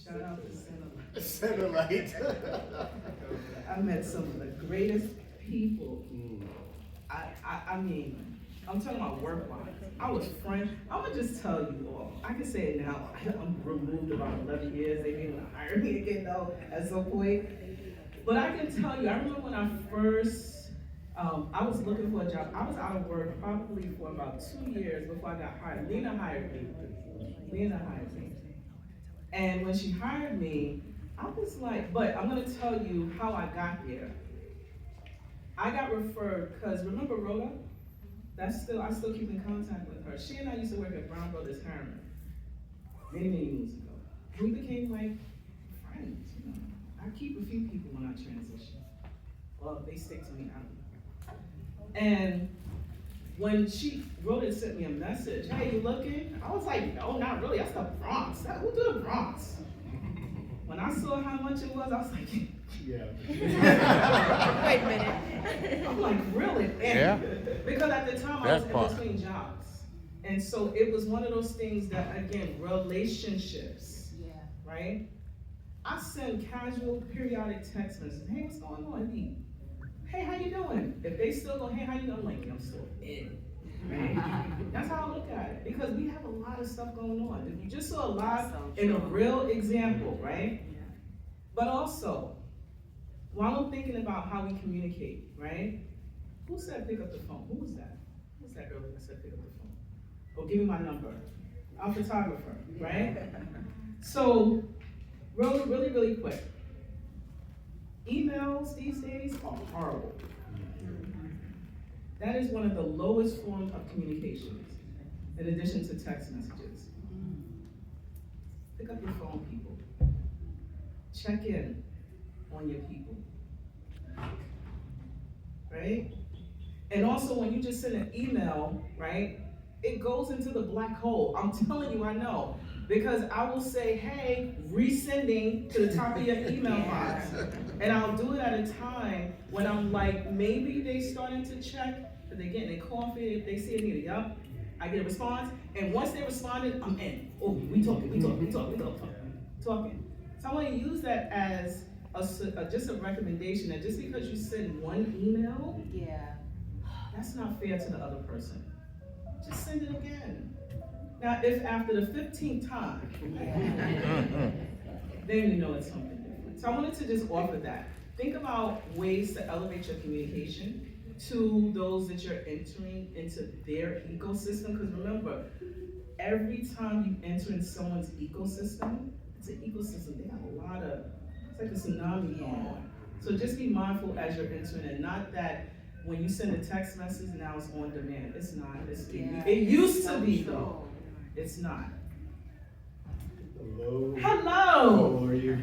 Shout out to Cinema. Center light. I met some of the greatest people. I mean, I'm talking about work-wise. I was friends. I'm gonna just tell you all. I can say it now. I'm removed about 11 years. They didn't want to hire me again though at some point. But I can tell you, I remember when I first, I was looking for a job. I was out of work probably for about 2 years before I got hired. Lena hired me. And when she hired me, I was like, but I'm gonna tell you how I got here. I got referred, because remember Rhoda? I still keep in contact with her. She and I used to work at Brown Brothers Harriman many moons ago. We became like friends, you know. I keep a few people when I transition. Well, they stick to me, I don't know. And when Rhoda sent me a message, hey, you looking? I was like, no, not really, that's the Bronx. Who do the Bronx? When I saw how much it was, I was like, Yeah. Wait a minute. I'm like, really? Yeah. Because at the time I was That part. in between jobs. And so it was one of those things that, again, relationships, right? I send casual, periodic text messages. Hey, what's going on? Hey, how you doing? If they still go, hey, how you doing? I'm like, I'm still in. Right? That's how I look at it. Because we have a lot of stuff going on. If you just saw a lot in a real example, right? But also, while I'm thinking about how we communicate, right? Who said pick up the phone? Who was that? Who was that earlier that said pick up the phone? Or give me my number. I'm a photographer, right? So, really, really quick. Emails these days are horrible. That is one of the lowest forms of communications, in addition to text messages. Pick up your phone, people. Check in on your people. Right? And also when you just send an email, right, it goes into the black hole. I'm telling you, I know. Because I will say, hey, resending to the top of your email box. And I'll do it at a time when I'm like, maybe they starting to check, because they're getting their coffee, if they see it needed, yup. I get a response, and once they responded, I'm in. Oh, we talking. So I want to use that as just a recommendation that just because you send one email, that's not fair to the other person. Just send it again. Now, if after the 15th time, then you know it's something different. So I wanted to just offer that. Think about ways to elevate your communication to those that you're entering into their ecosystem. Because remember, every time you enter in someone's ecosystem, it's an ecosystem. They have a lot of, it's like a tsunami going on. So just be mindful as you're entering it. Not that when you send a text message, now it's on demand. It's not. It used to be though. It's not. Hello. Hello. How are you?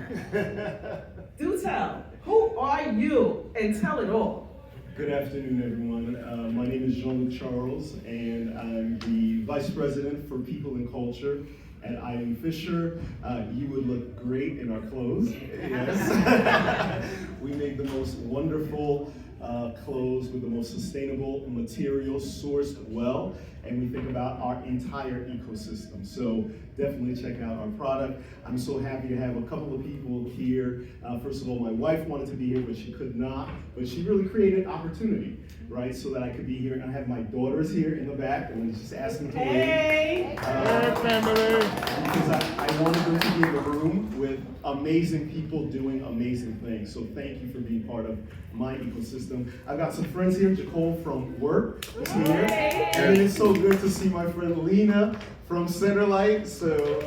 Do tell. Who are you? And tell it all. Good afternoon, everyone. My name is Jean-luc Charles, and I'm the Vice President for People and Culture at I.M. Fisher. You would look great in our clothes. Yes. We make the most wonderful clothes with the most sustainable materials sourced well, and we think about our entire ecosystem. So definitely check out our product. I'm so happy to have a couple of people here. First of all, my wife wanted to be here, but she could not. But she really created opportunity, right, so that I could be here. And I have my daughters here in the back, and I'm just asking to Hey. because I wanted them to be in a room with amazing people doing amazing things. So thank you for being part of my ecosystem. I've got some friends here. Jacole from work is here. And it's so good to see my friend Lena from Centerlight. So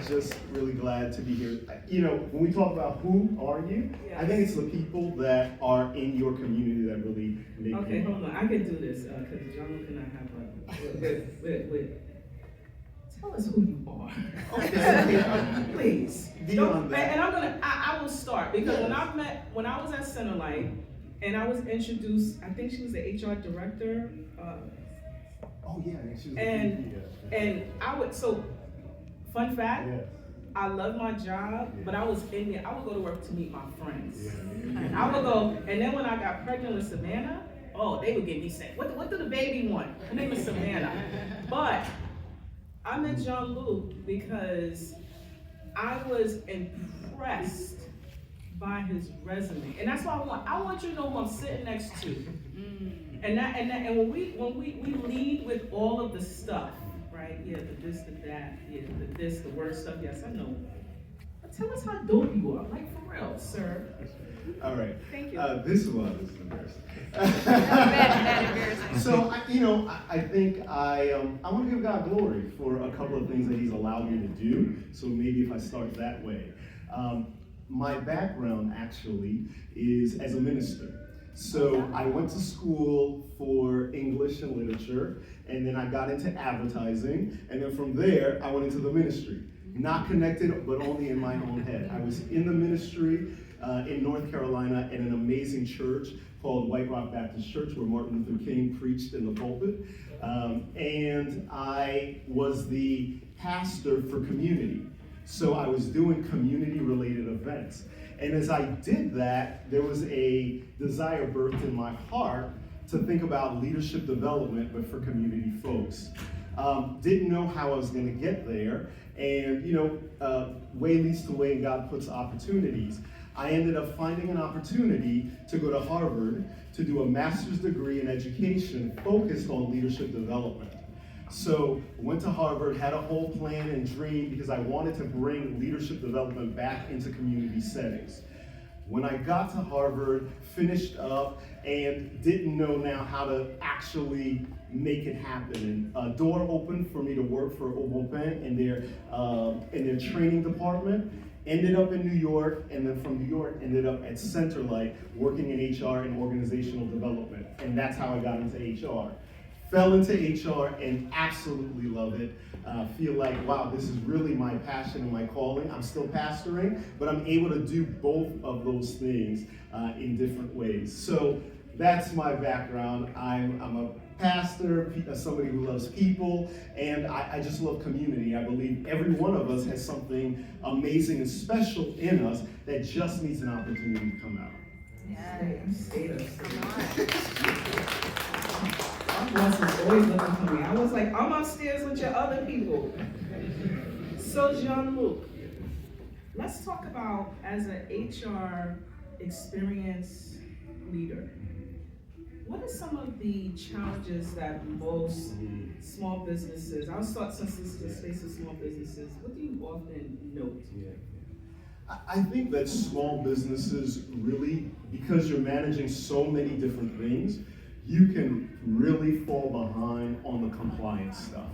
just really glad to be here. You know, when we talk about who are you, I think it's the people that are in your community that really make Okay, you. hold on. I can do this because John and I have wait. Tell us who you are. Okay. Please. Beyond that. And I will start because when I was at Centerlight and I was introduced, I think she was the HR director. Oh yeah, she was And so fun fact, Yes. I love my job, but I was in there, I would go to work to meet my friends. Yeah. I would go, and then when I got pregnant with Savannah, oh, they would get me sick. What do the baby want? Her name is Savannah. But I met Jean-Luc because I was impressed by his resume, and that's why I want you to know who I'm sitting next to. And when we lead with all of the stuff, right? Yeah, the this, the that, yeah, the this, the word stuff. Yes, I know. But tell us how dope you are, like for real, sir. All right. Thank you. This was embarrassing. Not embarrassing. So, I think I want to give God glory for a couple of things that He's allowed me to do. So maybe if I start that way. My background actually is as a minister. So I went to school for English and literature, and then I got into advertising, and then from there I went into the ministry. Not connected, but only in my own head. I was in the ministry in North Carolina at an amazing church called White Rock Baptist Church, where Martin Luther King preached in the pulpit. And I was the pastor for community. So I was doing community-related events. And as I did that, there was a desire birthed in my heart to think about leadership development, but for community folks. Didn't know how I was going to get there. And, way leads to way, and God puts opportunities. I ended up finding an opportunity to go to Harvard to do a master's degree in education focused on leadership development. So went to Harvard, had a whole plan and dream because I wanted to bring leadership development back into community settings. When I got to Harvard, finished up, and didn't know now how to actually make it happen. And a door opened for me to work for Obopen in their training department. Ended up in New York, and then from New York ended up at Centerlight working in HR and organizational development. And that's how I got into HR. Fell into HR and absolutely love it. Feel like, wow, this is really my passion and my calling. I'm still pastoring, but I'm able to do both of those things in different ways. So that's my background. I'm a pastor, somebody who loves people, and I just love community. I believe every one of us has something amazing and special in us that just needs an opportunity to come out. Yes. My boss was always looking for me. I was like, I'm upstairs with your other people. So Jean-Luc, let's talk about as an HR experienced leader. What are some of the challenges that most small businesses, I'll start since this is the space of small businesses, what do you often note? I think that small businesses really, because you're managing so many different things, you can really fall behind on the compliance stuff.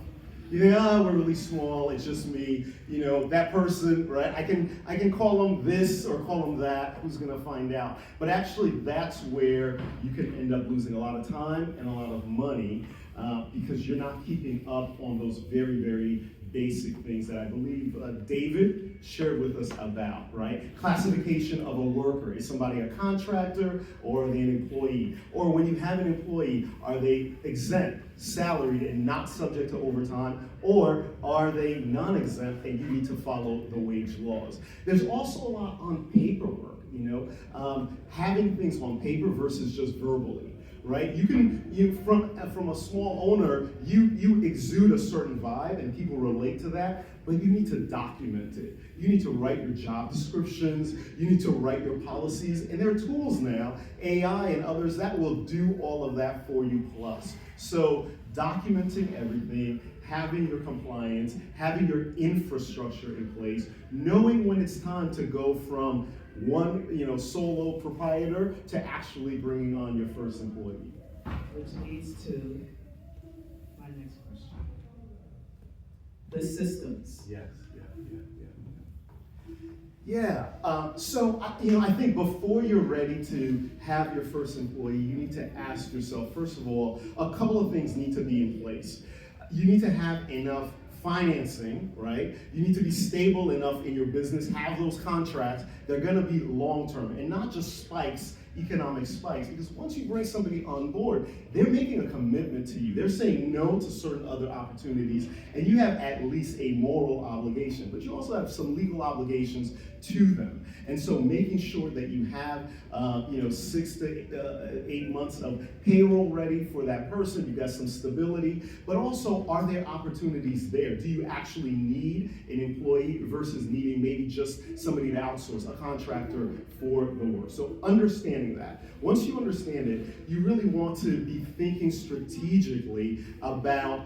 You think, we're really small, it's just me, that person, right? I can call them this or call them that, who's gonna find out? But actually that's where you can end up losing a lot of time and a lot of money because you're not keeping up on those very, very basic things that I believe David shared with us about, right? Classification of a worker. Is somebody a contractor or are they an employee? Or when you have an employee, are they exempt, salaried, and not subject to overtime? Or are they non-exempt and you need to follow the wage laws? There's also a lot on paperwork, having things on paper versus just verbally. Right? From a small owner, you exude a certain vibe and people relate to that, but you need to document it. You need to write your job descriptions, you need to write your policies, and there are tools now, AI and others, that will do all of that for you plus. So documenting everything, having your compliance, having your infrastructure in place, knowing when it's time to go from one, solo proprietor to actually bringing on your first employee. Which leads to my next question. The systems. Yes, so I think before you're ready to have your first employee, you need to ask yourself, first of all, a couple of things need to be in place. You need to have enough financing, right? You need to be stable enough in your business, have those contracts. They're gonna be long-term and not just spikes economic spikes, because once you bring somebody on board, they're making a commitment to you. They're saying no to certain other opportunities, and you have at least a moral obligation, but you also have some legal obligations to them. And so making sure that you have 6 to 8 months of payroll ready for that person, you've got some stability, but also, are there opportunities there? Do you actually need an employee versus needing maybe just somebody to outsource, a contractor for the work? So understanding that. Once you understand it, you really want to be thinking strategically about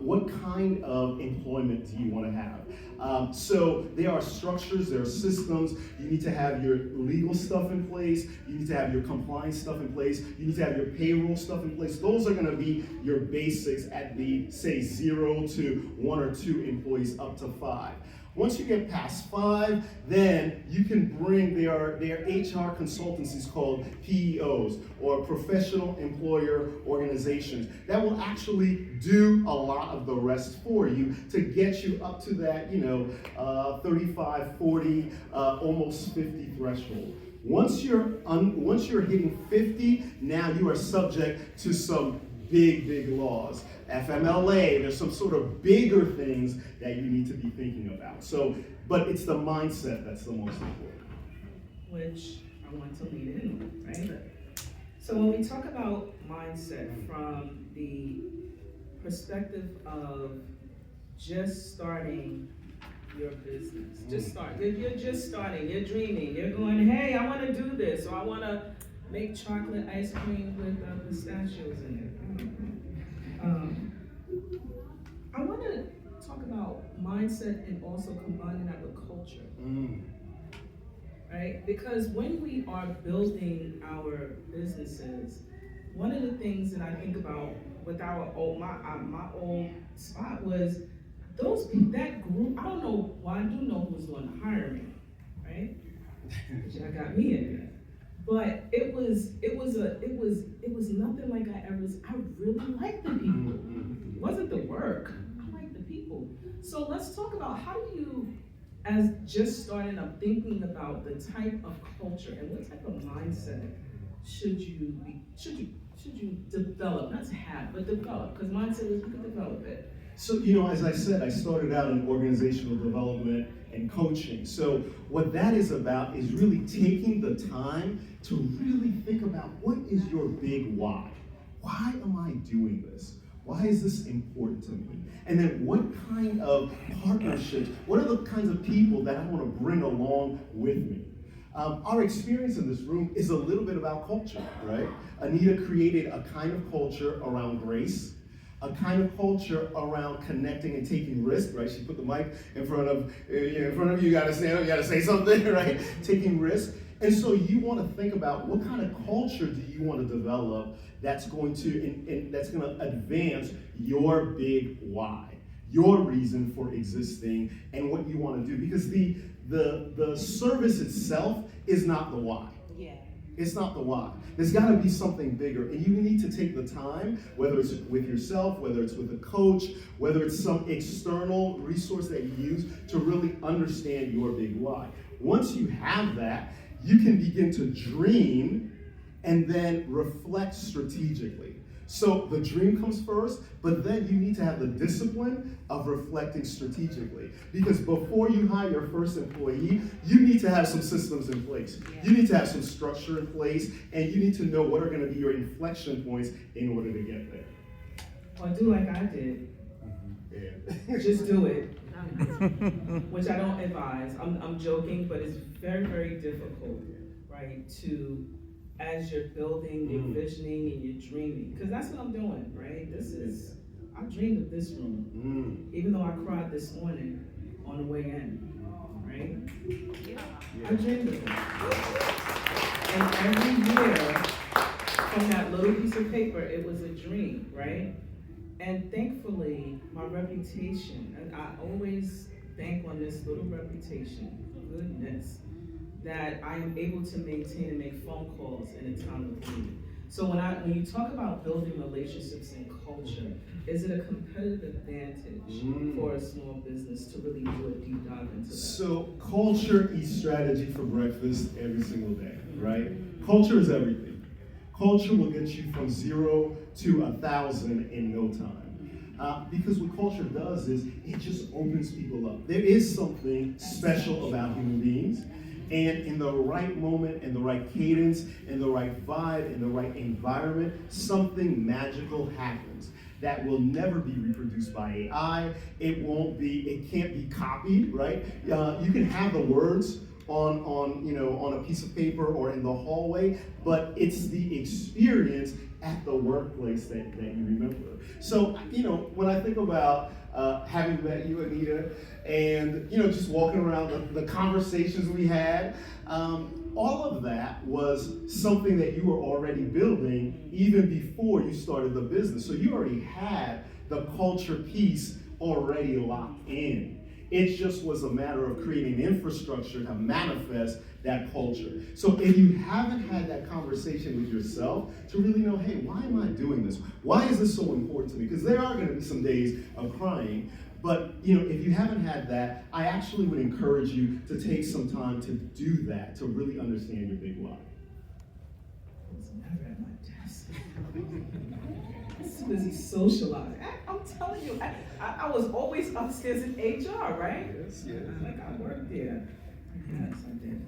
what kind of employment do you want to have. So there are structures, there are systems. You need to have your legal stuff in place. You need to have your compliance stuff in place. You need to have your payroll stuff in place. Those are going to be your basics at the, say, 0 to 1 or 2 employees up to 5. Once you get past 5, then you can bring their HR consultancies called PEOs, or professional employer organizations, that will actually do a lot of the rest for you to get you up to that 35, 40, almost 50 threshold. Once you're hitting 50, now you are subject to some big laws. FMLA, there's some sort of bigger things that you need to be thinking about. So, but it's the mindset that's the most important. Which I want to lead in, right? So when we talk about mindset from the perspective of just starting your business, just start. You're just starting, you're dreaming, you're going, hey, I want to do this, or I want to make chocolate ice cream with pistachios in it. I want to talk about mindset and also combining that with culture, right? Because when we are building our businesses, one of the things that I think about with my old spot was those people, that group. I don't know. Well, I do know who's doing the hiring, right? Y'all got me in there. But it was nothing like I really liked the people. It wasn't the work. I liked the people. So let's talk about, how do you, as just starting up, thinking about the type of culture and what type of mindset should you develop? Not to have, but develop, because mindset is, you can develop it. So, as I said, I started out in organizational development and coaching. So what that is about is really taking the time to really think about, what is your big why? Why am I doing this? Why is this important to me? And then what kind of partnerships, what are the kinds of people that I want to bring along with me? Our experience in this room is a little bit about culture, right? Anita created a kind of culture around grace, a kind of culture around connecting and taking risks, right? She put the mic in front of you, you gotta stand up, you gotta say something, right? Taking risks. And so you want to think about, what kind of culture do you want to develop that's going to advance your big why, your reason for existing, and what you want to do. Because the service itself is not the why. Yeah. It's not the why. There's got to be something bigger, and you need to take the time, whether it's with yourself, whether it's with a coach, whether it's some external resource that you use, to really understand your big why. Once you have that, you can begin to dream and then reflect strategically. So the dream comes first, but then you need to have the discipline of reflecting strategically. Because before you hire your first employee, you need to have some systems in place. You need to have some structure in place, and you need to know what are going to be your inflection points in order to get there. Or do like I did. Yeah. Just do it. Which I don't advise. I'm joking, but it's very, very difficult, right? To, as you're building, you're visioning, and you're dreaming. Because that's what I'm doing, right? I dreamed of this room. Even though I cried this morning on the way in, right? I dreamed of it. And every year, from that little piece of paper, it was a dream, right? And thankfully, my reputation, and I always bank on this little reputation, goodness, that I am able to maintain and make phone calls in a time of need. So when you talk about building relationships and culture, is it a competitive advantage for a small business to really do a deep dive into that? So culture eats strategy for breakfast every single day, right? Culture is everything. Culture will get you from 0 to 1,000 in no time. Because what culture does is it just opens people up. There is something special about human beings, and in the right moment, in the right cadence, in the right vibe, in the right environment, something magical happens that will never be reproduced by AI. It can't be copied, right? You can have the words on a piece of paper or in the hallway, but it's the experience at the workplace that you remember. So, when I think about having met you, Anita, and just walking around the conversations we had, all of that was something that you were already building even before you started the business. So you already had the culture piece already locked in. It just was a matter of creating infrastructure to manifest that culture. So if you haven't had that conversation with yourself to really know, hey, why am I doing this? Why is this so important to me? Because there are going to be some days of crying. But if you haven't had that, I actually would encourage you to take some time to do that, to really understand your big why. I was never at my desk. As soon as he socialized, I'm telling you, I was always upstairs in HR, right? Yes. Like I worked there. Yes, I did.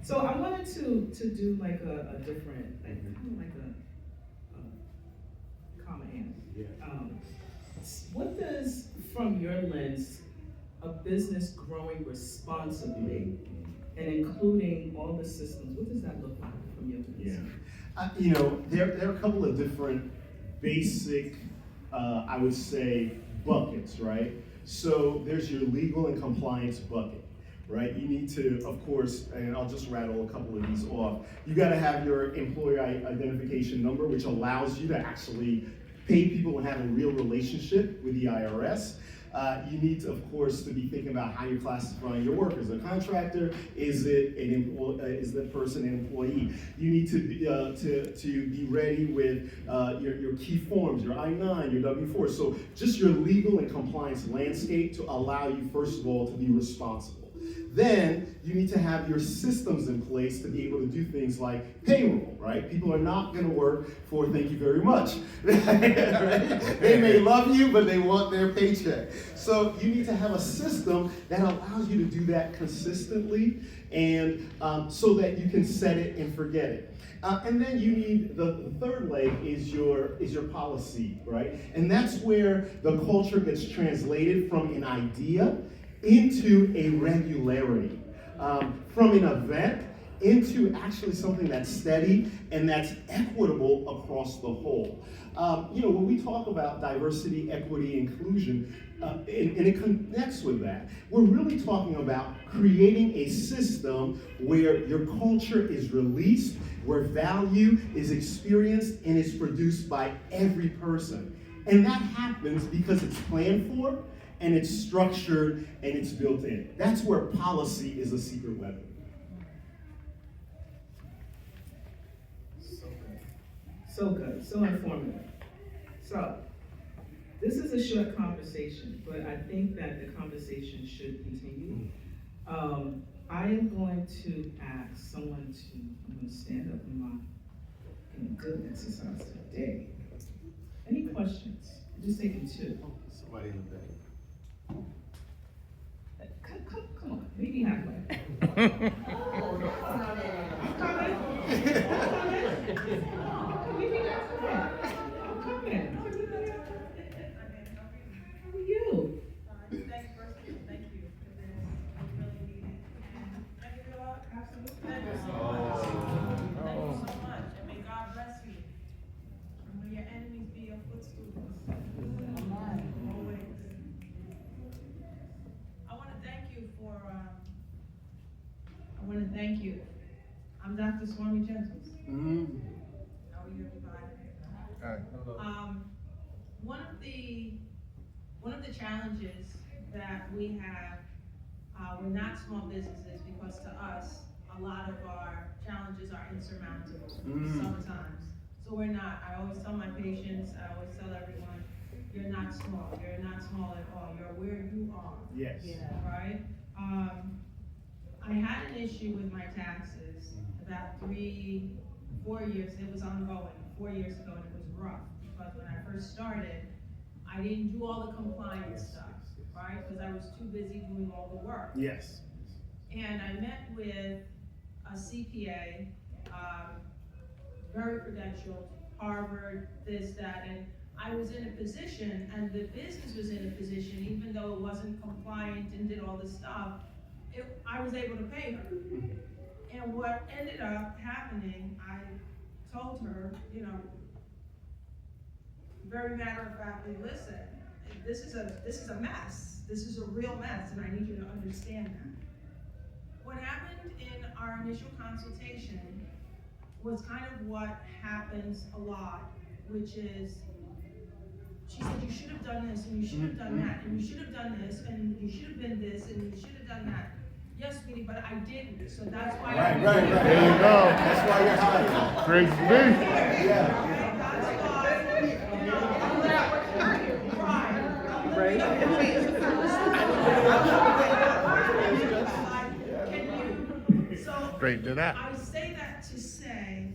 So I wanted to do like a different, kind of like a common answer. Yeah. What does, from your lens, a business growing responsibly and including all the systems, what does that look like from your lens? Yeah. There are a couple of different basic, I would say, buckets, right? So there's your legal and compliance bucket, right? You need to, of course, and I'll just rattle a couple of these off. You got to have your employer identification number, which allows you to actually pay people and have a real relationship with the IRS. You need to, of course, to be thinking about how you're classifying your workers. A contractor, is the person an employee? You need to be ready with your key forms, your I-9, your W-4. So just your legal and compliance landscape to allow you, first of all, to be responsible. Then you need to have your systems in place to be able to do things like payroll, right? People are not going to work for thank you very much. Right? They may love you, but they want their paycheck. So you need to have a system that allows you to do that consistently, and so that you can set it and forget it. And then you need the third leg is your policy, right? And that's where the culture gets translated from an idea into a regularity, from an event into actually something that's steady and that's equitable across the whole. When we talk about diversity, equity, inclusion, and it connects with that, we're really talking about creating a system where your culture is released, where value is experienced and is produced by every person. And that happens because it's planned for, and it's structured, and it's built in. That's where policy is a secret weapon. So good, so informative. So, this is a short conversation, but I think that the conversation should continue. I am going to ask someone I'm going to stand up in a good exercise today. Any questions? I'm just taking two. Somebody in the back. Come on, meet me halfway. I'm coming. Meet me halfway. I'm coming. How are you? Thank you. Really needed. And I give you all absolute pleasure. Thank you so much. And may God bless you. And may your enemies be your footstools. Always. I want to thank you. I'm Dr. Swami Gentles. How are you, everybody? One of the challenges that we have, we're not small businesses because to us, a lot of our challenges are insurmountable sometimes. So we're not. I always tell my patients, I always tell everyone, you're not small. You're not small at all. You're where you are. Yes. Right? I had an issue with my taxes about 3, 4 years. It was ongoing 4 years ago, and it was rough because when I first started, I didn't do all the compliance stuff, right? Because I was too busy doing all the work. Yes. And I met with a CPA, very credentialed, Harvard, this, that, and I was in a position, and the business was in a position, even though it wasn't compliant and did all this stuff, I was able to pay her. And what ended up happening, I told her, you know, very matter-of-factly, listen, this is a mess. This is a real mess, and I need you to understand that. What happened in our initial consultation was kind of what happens a lot, which is, she said, you should have done this, and you should have done that, and you should have done this, and you should have been this, and you should have done that. Yes, sweetie, but I didn't, so that's why. Right. There you go. That's why you're hired. Praise be. Yeah. That's why, you know, so Straight to that. I say that to say,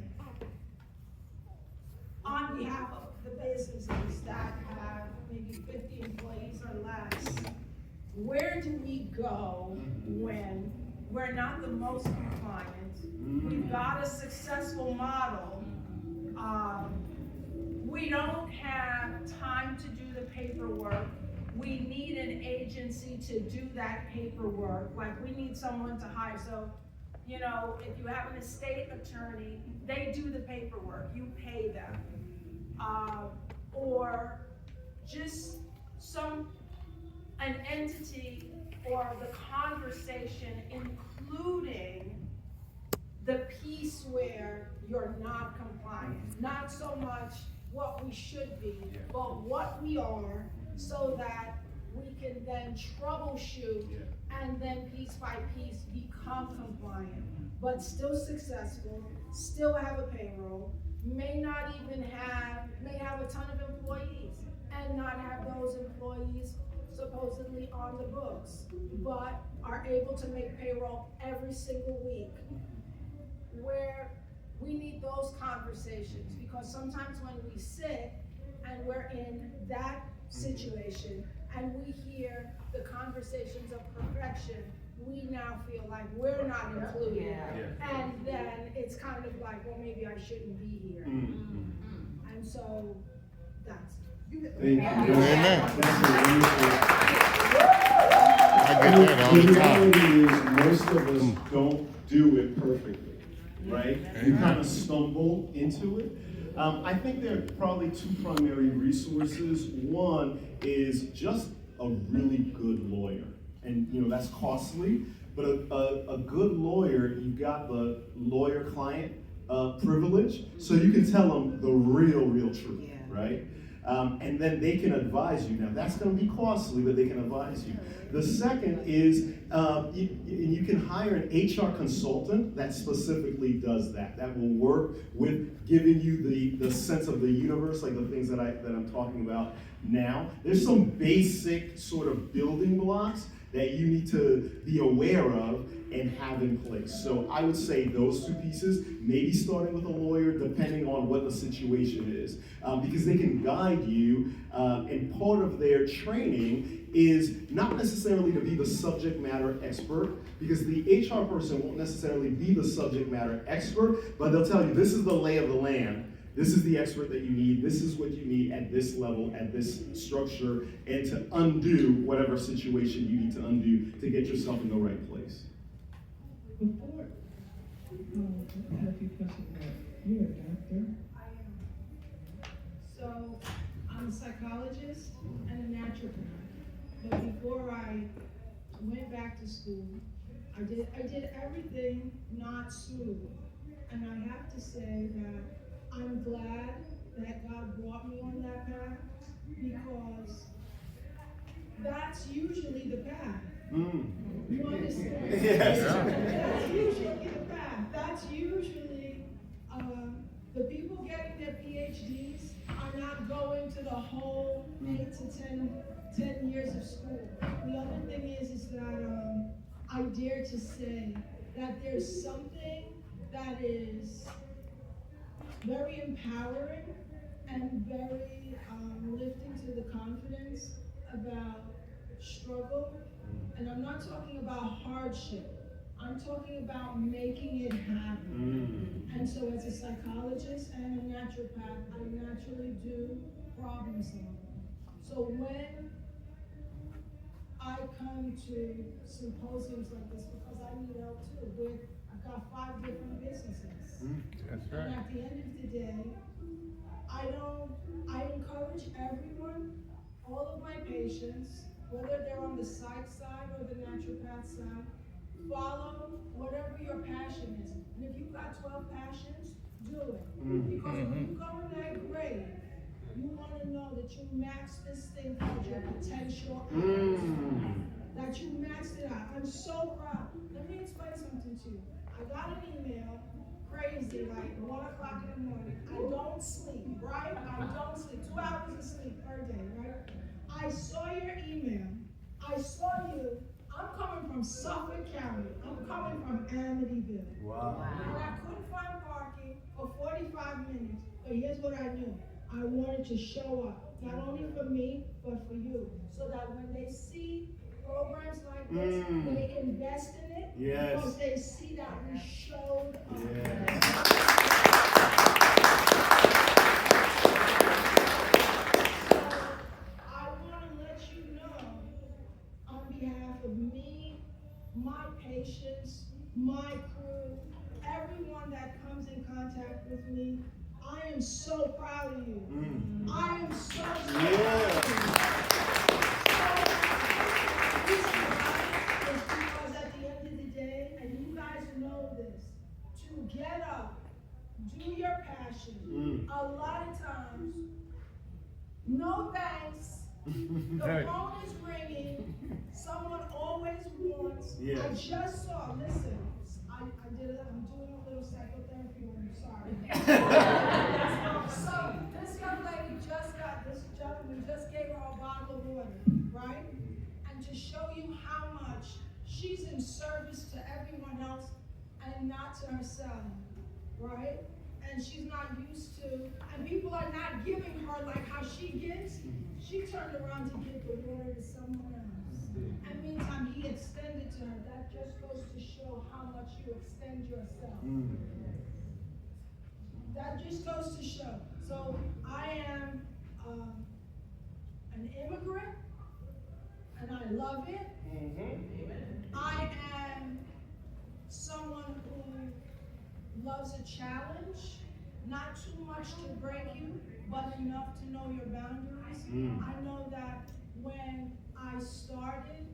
on behalf of the businesses that have maybe 50 employees or less, where do we go when we're not the most compliant? We've got a successful model. We don't have time to do the paperwork. We need an agency to do that paperwork. Like, we need someone to hire. So, you know, if you have an estate attorney, they do the paperwork, you pay them. Or just an entity or the conversation, including the piece where you're not compliant. Not so much what we should be, but what we are, so that we can then troubleshoot and then piece by piece become compliant, but still successful, still have a payroll, may have a ton of employees and not have those employees supposedly on the books, but are able to make payroll every single week. Where we need those conversations, because sometimes when we sit and we're in that situation and we hear the conversations of perfection, we now feel like we're not included. And then it's kind of like, well, maybe I shouldn't be here. And so that's it. Thank you. Amen. That's I get that all the the time. reality is most of us don't do it perfectly, right? We kind of stumble into it. I think there are probably two primary resources. One is just a really good lawyer. And you know, that's costly, but a good lawyer, you've got the lawyer-client privilege, so you can tell them the real truth, right? And then they can advise you. Now that's going to be costly, but they can advise you. The second is you can hire an HR consultant that specifically does that. That will work with giving you the sense of the universe, like the things that I'm talking about now. There's some basic sort of building blocks that you need to be aware of and have in place. So I would say those two pieces, maybe starting with a lawyer depending on what the situation is, because they can guide you, and part of their training is not necessarily to be the subject matter expert, because the HR person won't necessarily be the subject matter expert, but they'll tell you this is the lay of the land. This is the expert that you need. This is what you need at this level, at this structure, and to undo whatever situation you need to undo to get yourself in the right place. Before, I have a few questions about, you're a doctor? I am. So, I'm a psychologist and a naturopath. But before I went back to school, I did everything not smooth. And I have to say that I'm glad that God brought me on that path, because that's usually the path. You understand? Yes. That's usually the path. That's usually, the people getting their PhDs are not going to the whole 8 to 10 years of school. The other thing is that I dare to say that there's something that is very empowering and very lifting to the confidence about struggle. And I'm not talking about hardship. I'm talking about making it happen. And so as a psychologist and a naturopath, I naturally do problem solving. So when I come to symposiums like this, because I need help too, I've got 5 different businesses. That's And right. at the end of the day, I encourage everyone, all of my patients, whether they're on the psych side or the naturopath side, follow whatever your passion is. And if you've got 12 passions, do it. Because when you go in that grave, you want to know that you maxed this thing called your potential out. That you maxed it out. I'm so proud. Let me explain something to you. I got an email, crazy, like 1 o'clock in the morning. I don't sleep, right? I don't sleep. 2 hours of sleep per day, right? I saw your email. I saw you. I'm coming from Suffolk County. I'm coming from Amityville. Wow. And I couldn't find parking for 45 minutes. But here's what I knew. I wanted to show up, not only for me, but for you. So that when they see programs like this, they invest in it. Yes. Because they see that we showed up. Yes. I want to let you know, on behalf of me, my patients, my crew, everyone that comes in contact with me, I am so proud of you. I am so proud of you. The reason why is because at the end of the day, and you guys know this, to get up, do your passion, a lot of times, no thanks, the phone is ringing, someone always wants, Yes. I just saw, listen, I'm doing a little psychotherapy on you, sorry. So, this young lady this gentleman just gave her a bottle of water, right? And to show you how much she's in service to everyone else and not to herself, right? And she's not used to, and people are not giving her like how she gives. She turned around to give the water to someone else. And meantime, he extended to her. That just goes to show how much you extend yourself. That just goes to show. So I am an immigrant, and I love it. I am someone who loves a challenge, not too much to break you, but enough to know your boundaries. I know that when I started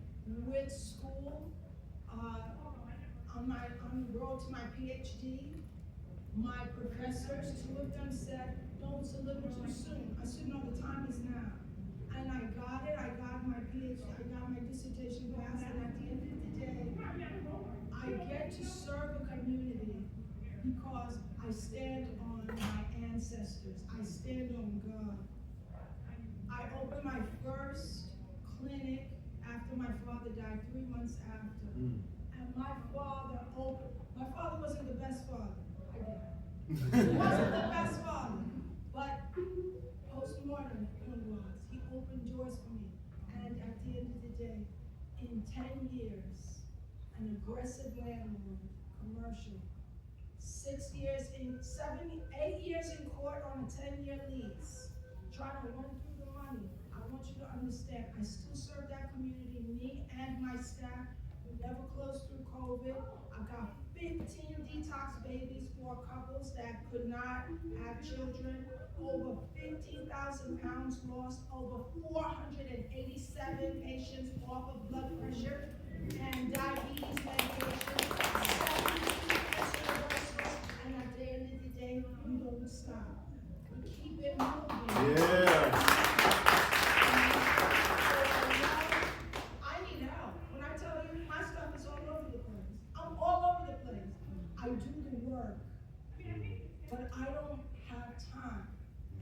with school, on the road to my PhD, my professors, 2 of them said, don't deliver too soon. I said, no, the time is now. And I got it, I got my PhD, I got my dissertation passed, and at the end of the day, I get to serve a community because I stand on my ancestors, I stand on God. I opened my first clinic after my father died, 3 months after. And my father wasn't the best father. He wasn't the best father, but post-mortem he was. He opened doors for me. And at the end of the day, in 10 years, an aggressive landlord, commercial, 8 years in court on a 10-year lease, trying to run through the money. I want you to understand, I still serve that community, me and my staff. We never closed through COVID. I got 15 detox babies for couples that could not have children. Over 15,000 pounds lost. Over 487 patients off of blood pressure and diabetes medication. 70 and at the end of the day, we don't stop. We keep it moving. Yeah. I need help. When I tell you my stuff is all over the place. I'm all over the place. I do the work, but I don't have time.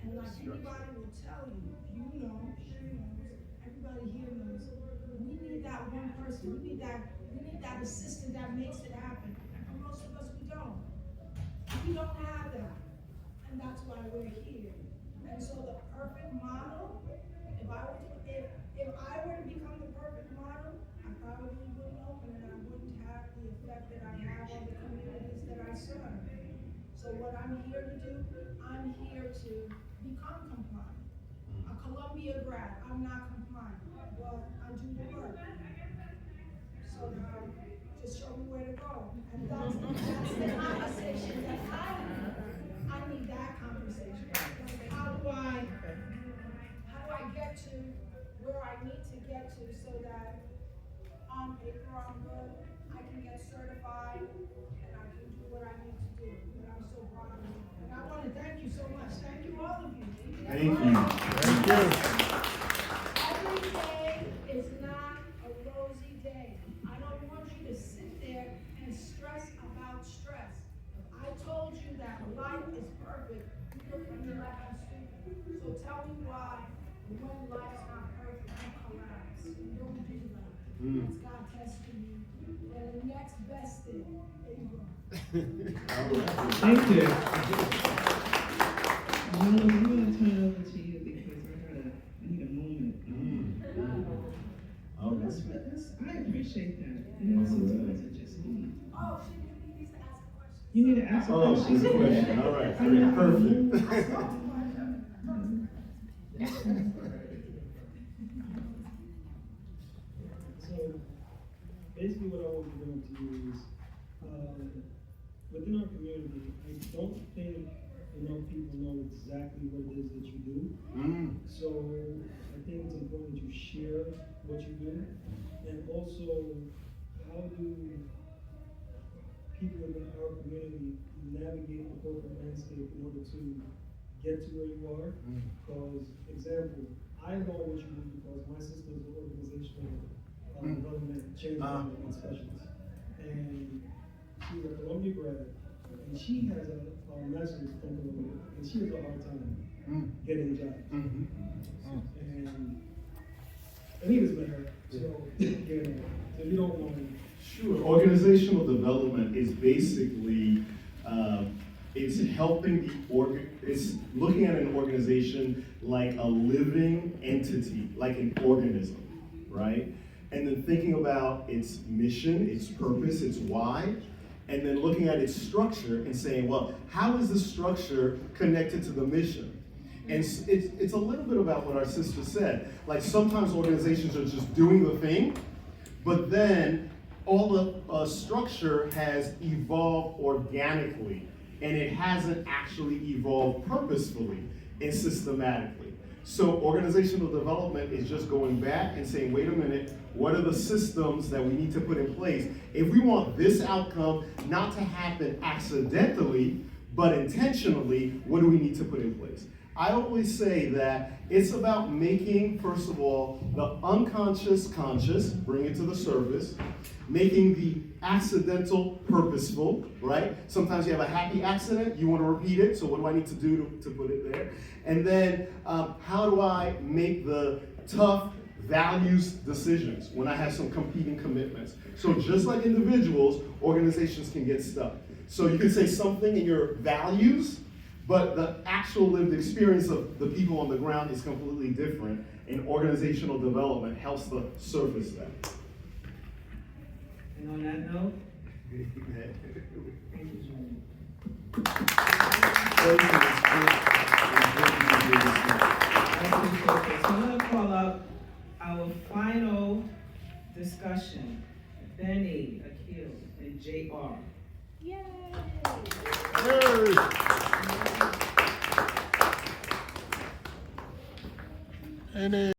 And like everybody will tell you, you know, she knows, everybody here knows, we need that one person. We need that assistant that makes it happen. we don't have that. And that's why we're here. And so the perfect model, if I were to become the perfect model, I probably wouldn't open it. I wouldn't have the effect that I have on the communities that I serve. So what I'm here to do, I'm here to become compliant. A Columbia grad, I'm not compliant, but I do the work. So just show me where to go. And that's the conversation that I need that conversation. How do I get to where I need to get to so that on paper I'm good, I can get certified, and I can do what I need to do. And I'm so proud of you. And I want to thank you so much. Thank you, all of you. Thank you. Thank you. Every day is not a rosy day. I don't want you to sit there and stress about stress. If I told you that life is perfect, you look at me like I'm stupid. So tell me why, when life's not perfect, you collapse. You don't do that. It's God testing you. And the next best thing, there you go. Thank you. I'm gonna turn it over to you because I need a moment. I appreciate that. You know, sometimes it just needs. Oh, she needs to ask a question. You need to ask a Oh, question. she's a question. All right. Perfect. So basically what I want to bring to you is, within our community, I don't think enough people know exactly what it is that you do. So I think it's important that you share what you do, and also how do people within our community navigate the corporate landscape in order to get to where you are. Because, example, I know what you do because my sister is an organizational development change management specialist, and she's a Columbia grad, and she has a master's from Columbia, and she has a hard time getting jobs. And Anita's met her, so so you don't know. Sure. Organizational development is basically it's helping it's looking at an organization like a living entity, like an organism, right? And then thinking about its mission, its purpose, its why, and then looking at its structure and saying, well, how is the structure connected to the mission? And it's a little bit about what our sister said. Like sometimes organizations are just doing the thing, but then all the structure has evolved organically, and it hasn't actually evolved purposefully and systematically. So organizational development is just going back and saying, wait a minute, what are the systems that we need to put in place if we want this outcome not to happen accidentally, but intentionally? What do we need to put in place? I always say that it's about making, first of all, the unconscious conscious, bring it to the surface, making the accidental purposeful, right? Sometimes you have a happy accident, you want to repeat it, so what do I need to do to put it there? And then how do I make the tough values decisions when I have some competing commitments? So just like individuals, organizations can get stuck. So you can say something in your values, but the actual lived experience of the people on the ground is completely different, and organizational development helps to surface that. And on that note, thank you, Jean. I appreciate this. So I'm going to call up our final discussion, Benny, Akil, and JR. Yay! And